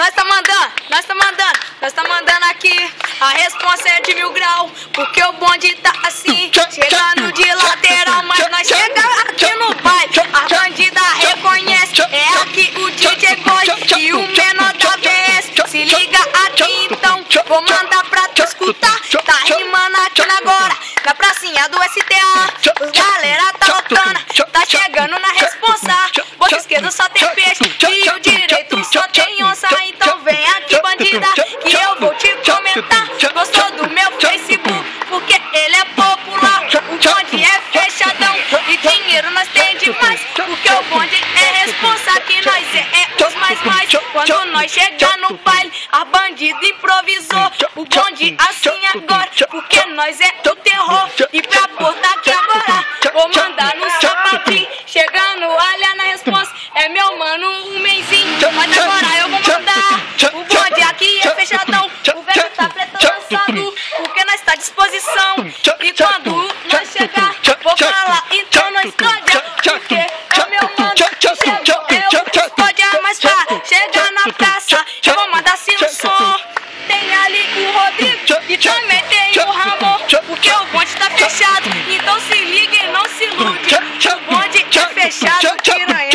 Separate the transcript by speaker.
Speaker 1: Nós tá mandando aqui. A responsa é de 1000 graus, porque o bonde tá assim, chegando de lateral, mas nós chegamos aqui no baile. A bandida reconhece, é aqui o DJ Boy e o menor da VS. Se liga aqui então, vou mandar pra tu escutar. Tá rimando aqui agora, na pracinha do STA. Os galera tá lotando, tá chegando na responsa. Boca esquerda só tem peixe e o direito só tem onça. Então vem aqui, bandida, que eu vou te comentar. Gostou do meu Facebook, porque ele é popular. O bonde é fechadão e dinheiro nós tem demais, porque o bonde é responsa, que nós é os mais. Quando nós chegar no baile, a bandida improvisou o bonde assim agora, porque nós é o terror. E pra portar aqui agora, vou mandar no sapatinho. Chegando, olha na responsa, é meu mano, um menzinho. Mas agora eu vou mandar o bonde aqui é fechadão. O velho tá preto lançado, porque nós tá à disposição. E quando nós chegar, vou falar, então nós escolha, porque é meu mano, chegou, eu escolha. Mas pra chegar na praça, eu vou mandar assim no som. Tem ali o Rodrigo e também tem o Ramon, porque o bonde tá fechado, então se liga e não se ilude. O bonde é fechado, piranha.